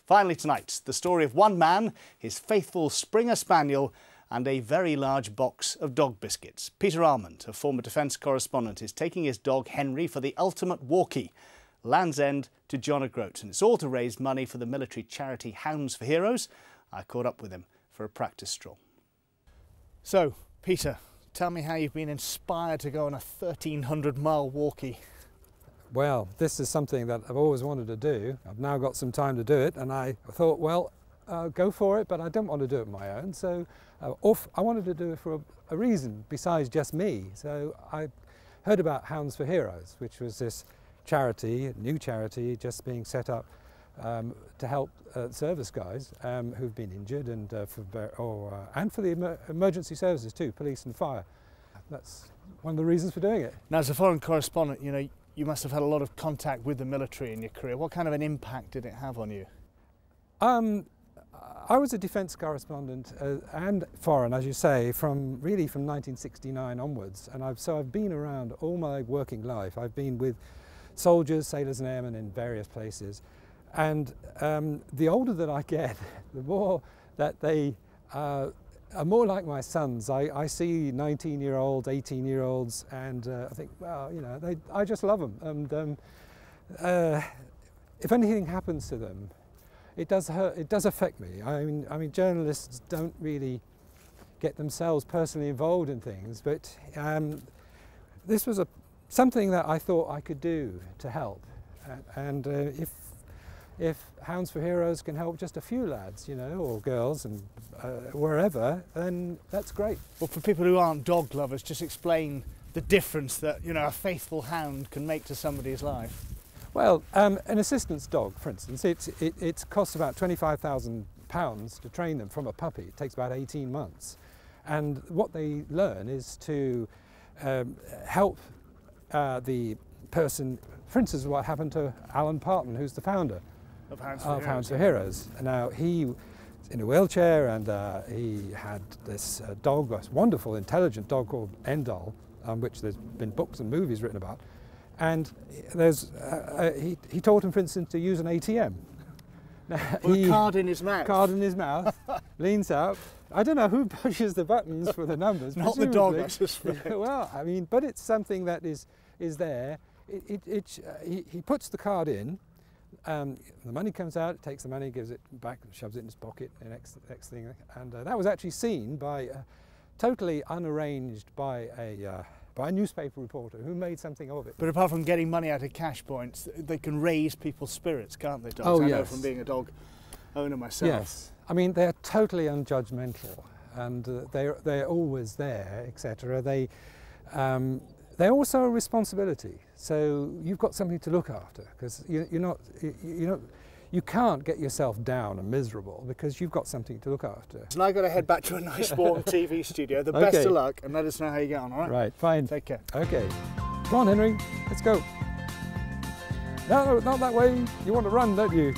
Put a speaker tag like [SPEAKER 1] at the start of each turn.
[SPEAKER 1] Finally tonight, the story of one man, his faithful Springer Spaniel and a very large box of dog biscuits. Peter Almond, a former defence correspondent, is taking his dog Henry for the ultimate walkie, Land's End to John O'Groats, and it's all to raise money for the military charity Hounds for Heroes. I caught up with him for a practice stroll. So, Peter, tell me how you've been inspired to go on a 1,300-mile walkie.
[SPEAKER 2] Well, this is something that I've always wanted to do. I've now got some time to do it, and I thought, well, go for it, but I don't want to do it on my own. So I wanted to do it for a reason besides just me. So I heard about Hounds for Heroes, which was this charity, new charity, just being set up to help service guys who've been injured, and for the emergency services too, police and fire. That's one of the reasons for doing it.
[SPEAKER 1] Now, as a foreign correspondent, you know, you must have had a lot of contact with the military in your career. What kind of an impact did it have on you?
[SPEAKER 2] I was a defence correspondent and foreign, as you say, from 1969 onwards, and I've been around all my working life. I've been with soldiers, sailors and airmen in various places, and the older that I get, the more that they are more like my sons. I see 19-year-olds, 18-year-olds, and I think, well, you know, I just love them. And if anything happens to them, it does hurt. It does affect me. I mean, journalists don't really get themselves personally involved in things, but this was something that I thought I could do to help. And if Hounds for Heroes can help just a few lads, you know, or girls, and wherever, then that's great.
[SPEAKER 1] Well, for people who aren't dog lovers, just explain the difference that, you know, a faithful hound can make to somebody's life.
[SPEAKER 2] Well, an assistance dog, for instance, it costs about £25,000 to train them from a puppy. It takes about 18 months. And what they learn is to help the person. For instance, what happened to Alan Parton, who's the founder of Hounds for Heroes. Now, he was in a wheelchair, and he had this dog, a wonderful, intelligent dog called Endal, which there's been books and movies written about. And he taught him, for instance, to use an ATM.
[SPEAKER 1] With a card in his mouth.
[SPEAKER 2] Card in his mouth, leans out. I don't know who pushes the buttons for the numbers.
[SPEAKER 1] Not the dog, I suspect.
[SPEAKER 2] Well, I mean, but it's something that is there. He puts the card in, the money comes out, takes the money, gives it back, shoves it in his pocket, the next thing. And that was actually seen by, totally unarranged by a newspaper reporter who made something of it.
[SPEAKER 1] But apart from getting money out of cash points, they can raise people's spirits, can't they, dogs?
[SPEAKER 2] Oh,
[SPEAKER 1] I
[SPEAKER 2] yes.
[SPEAKER 1] know from being a dog owner myself.
[SPEAKER 2] Yes. I mean, they're totally unjudgmental, and they're always there, etc. They're also a responsibility. So you've got something to look after, because you can't get yourself down and miserable because you've got something to look after.
[SPEAKER 1] So now I've got to head back to a nice warm TV studio. The best of luck, and let us know how you get on, all right?
[SPEAKER 2] Right, fine.
[SPEAKER 1] Take care.
[SPEAKER 2] Okay. Come on, Henry, let's go. No, not that way. You want to run, don't you?